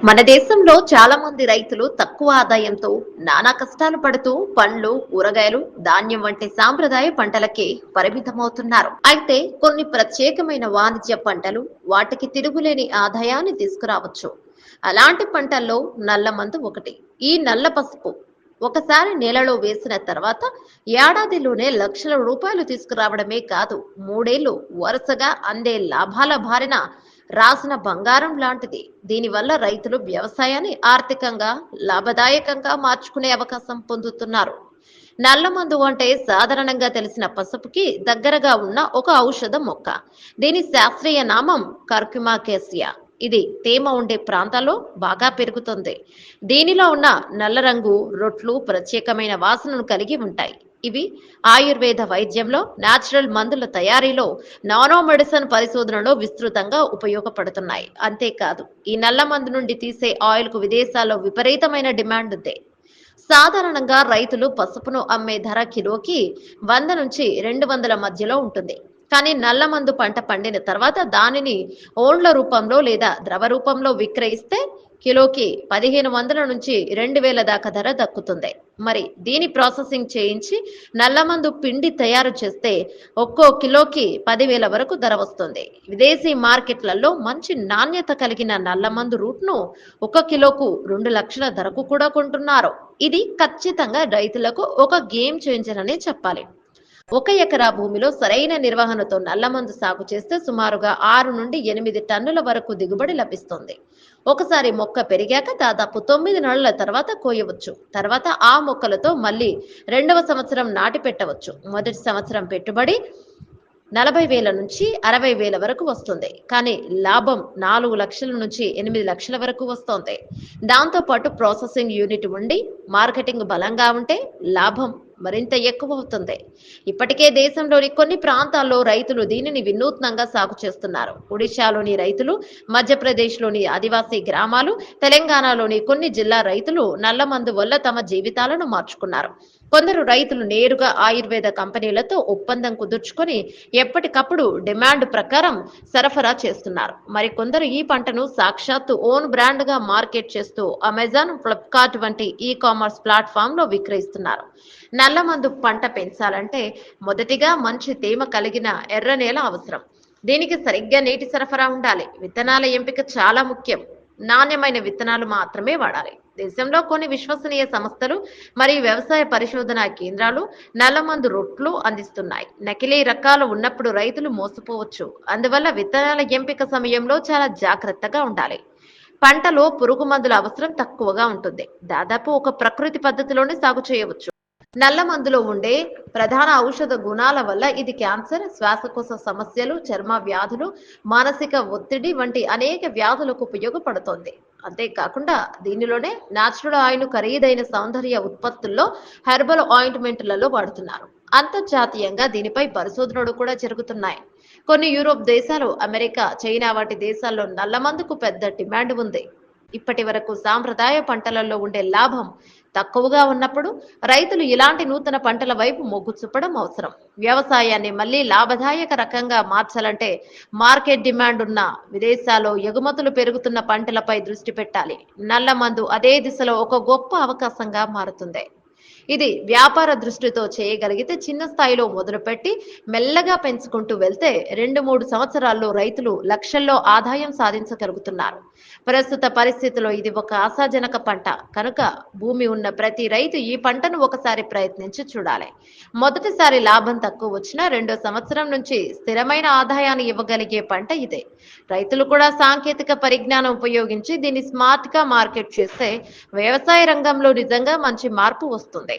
మన దేశంలో చాలా మంది రైతులు తక్కువ ఆదాయంతో నానా కష్టాలు పడుతూ పండ్లు, కూరగాయలు, ధాన్యం వంటి సాంప్రదాయ పంటలకే పరిమితమవుతున్నారు. అయితే కొన్ని ప్రత్యేకమైన వాణిజ్య పంటలు వాటికి తిరుగులేని ఆదాయాన్ని తీసుకురావచ్చు. అలాంటి పంటల్లో నల్ల మందు ఒకటి. ఈ నల్ల పసుపు ఒకసారి నేలలో వేసిన తర్వాత ఏడాదిలోనే లక్షల రూపాయలు తీసుకురావడమే కాదు, మూడేళ్లు వరుసగా అందే లాభాల బారిన రాసిన బంగారం లాంటిది. దీనివల్ల రైతులు వ్యవసాయాన్ని ఆర్థికంగా లాభదాయకంగా మార్చుకునే అవకాశం పొందుతున్నారు. నల్లమందు అంటే సాధారణంగా తెలిసిన పసుపుకి దగ్గరగా ఉన్న ఒక ఔషధ మొక్క. దీని శాస్త్రీయ నామం కర్క్యుమాకేసియా. ఇది తేమ ఉండే ప్రాంతాల్లో బాగా పెరుగుతుంది. దీనిలో ఉన్న నల్ల రంగు రొట్లు ప్రత్యేకమైన వాసనను కలిగి ఉంటాయి. ఇవి ఆయుర్వేద వైద్యంలో, న్యాచురల్ మందుల తయారీలో, నానో మెడిసిన్ పరిశోధనలో విస్తృతంగా ఉపయోగపడుతున్నాయి. అంతేకాదు, ఈ నల్ల మందు నుండి తీసే ఆయిల్ కు విదేశాల్లో విపరీతమైన డిమాండ్ ఉంది. సాధారణంగా రైతులు పసుపును అమ్మే ధర కిలోకి 100 నుంచి 200 మధ్యలో ఉంటుంది. కానీ నల్లమందు పంట పండిన తర్వాత దానిని ఓండ్ల రూపంలో లేదా ద్రవ రూపంలో విక్రయిస్తే కిలోకి 1500 నుంచి 2000 దాకా ధర దక్కుతుంది. మరి దీని ప్రాసెసింగ్ చేయించి నల్లమందు పిండి తయారు చేస్తే ఒక్కో కిలోకి 10,000 వరకు ధర వస్తుంది. విదేశీ మార్కెట్లలో మంచి నాణ్యత కలిగిన నల్లమందు రూట్ను 1 కిలోకు 2 లక్షల ధరకు కూడా కొంటున్నారు. ఇది ఖచ్చితంగా రైతులకు ఒక గేమ్ చేంజర్ అనే చెప్పాలి. 1 ఎకరా భూమిలో సరైన నిర్వహణతో నల్లమందు సాగు చేస్తే సుమారుగా 6 నుండి 8 టన్నుల వరకు దిగుబడి లభిస్తుంది. ఒకసారి మొక్క పెరిగాక దాదాపు 9 నెలల తర్వాత కోయవచ్చు. తర్వాత ఆ మొక్కలతో మళ్ళీ 2వ సంవత్సరం నాటి పెట్టవచ్చు. మొదటి సంవత్సరం పెట్టుబడి 40,000 నుంచి 60,000 వరకు వస్తుంది. కానీ లాభం 4 లక్షల నుంచి 8 లక్షల వరకు వస్తుంది. దాంతో పాటు ప్రాసెసింగ్ యూనిట్ ఉండి మార్కెటింగ్ బలంగా ఉంటే లాభం మరింత ఎక్కువ అవుతుంది. ఇప్పటికే దేశంలోని కొన్ని ప్రాంతాల్లో రైతులు దీనిని వినూత్నంగా సాగు చేస్తున్నారు. ఒడిశాలోని రైతులు, మధ్యప్రదేశ్లోని ఆదివాసీ గ్రామాలు, తెలంగాణలోని కొన్ని జిల్లా రైతులు నల్లమందు వల్ల తమ జీవితాలను మార్చుకున్నారు. కొందరు రైతులు నేరుగా ఆయుర్వేద కంపెనీలతో ఒప్పందం కుదుర్చుకొని ఎప్పటికప్పుడు డిమాండ్ ప్రకారం సరఫరా చేస్తున్నారు. మరికొందరు ఈ పంటను సాక్షాత్తు ఓన్ బ్రాండ్ గా మార్కెట్ చేస్తూ అమెజాన్, ఫ్లిప్కార్ట్ వంటి ఈ కామర్స్ ప్లాట్ఫామ్ లో విక్రయిస్తున్నారు. నల్లమందు పంట పెంచాలంటే మొదటిగా మంచి తేమ కలిగిన ఎర్ర నేల అవసరం. దీనికి సరిగ్గా నీటి సరఫరా ఉండాలి. విత్తనాల ఎంపిక చాలా ముఖ్యం. నాణ్యమైన విత్తనాలు మాత్రమే వాడాలి. దేశంలో కొన్ని విశ్వసనీయ సంస్థలు మరియు వ్యవసాయ పరిశోధనా కేంద్రాలు నల్లమందు రొట్లు అందిస్తున్నాయి. నకిలీ రకాలు ఉన్నప్పుడు రైతులు మోసపోవచ్చు. అందువల్ల విత్తనాల ఎంపిక సమయంలో చాలా జాగ్రత్తగా ఉండాలి. పంటలో పురుగు మందుల అవసరం తక్కువగా ఉంటుంది. దాదాపు ఒక ప్రకృతి పద్ధతిలోనే సాగు చేయవచ్చు. నల్ల మందులో ఉండే ప్రధాన ఔషధ గుణాల వల్ల ఇది క్యాన్సర్, శ్వాసకోశ సమస్యలు, చర్మ వ్యాధులు, మానసిక ఒత్తిడి వంటి అనేక వ్యాధులకు ఉపయోగపడుతోంది. అంతేకాకుండా దీనిలోనే న్యాచురల్ ఆయిల్ ఖరీదైన సౌందర్య ఉత్పత్తుల్లో, హెర్బల్ ఆయింట్మెంట్లలో వాడుతున్నారు. అంతర్జాతీయంగా దీనిపై పరిశోధనలు కూడా జరుగుతున్నాయి. కొన్ని యూరోప్ దేశాలు, అమెరికా, చైనా వంటి దేశాల్లో నల్లమందుకు పెద్ద డిమాండ్ ఉంది. ఇప్పటి వరకు సాంప్రదాయ పంటలలో ఉండే లాభం తక్కువగా ఉన్నప్పుడు రైతులు ఇలాంటి నూతన పంటల వైపు మొగ్గు చూపడం అవసరం. వ్యవసాయాన్ని మళ్లీ లాభదాయక రకంగా మార్చాలంటే మార్కెట్ డిమాండ్ ఉన్న విదేశాల్లో ఎగుమతులు పెరుగుతున్న పంటలపై దృష్టి పెట్టాలి. నల్ల మందు అదే దిశలో ఒక గొప్ప అవకాశంగా మారుతుంది. ఇది వ్యాపార దృష్టితో చేయగలిగితే చిన్న స్థాయిలో మొదలుపెట్టి మెల్లగా పెంచుకుంటూ వెళ్తే 2-3 సంవత్సరాల్లో రైతులు లక్షల్లో ఆదాయం సాధించగలుగుతున్నారు. ప్రస్తుత పరిస్థితిలో ఇది ఒక ఆశాజనక పంట కనుక భూమి ఉన్న ప్రతి రైతు ఈ పంటను ఒకసారి ప్రయత్నించి చూడాలి. మొదటిసారి లాభం తక్కువ వచ్చినా 2వ సంవత్సరం నుంచి స్థిరమైన ఆదాయాన్ని ఇవ్వగలిగే పంట ఇదే. రైతులు కూడా సాంకేతిక పరిజ్ఞానం ఉపయోగించి దీన్ని స్మార్ట్ గా మార్కెట్ చేస్తే వ్యవసాయ రంగంలో నిజంగా మంచి మార్పు వస్తుంది.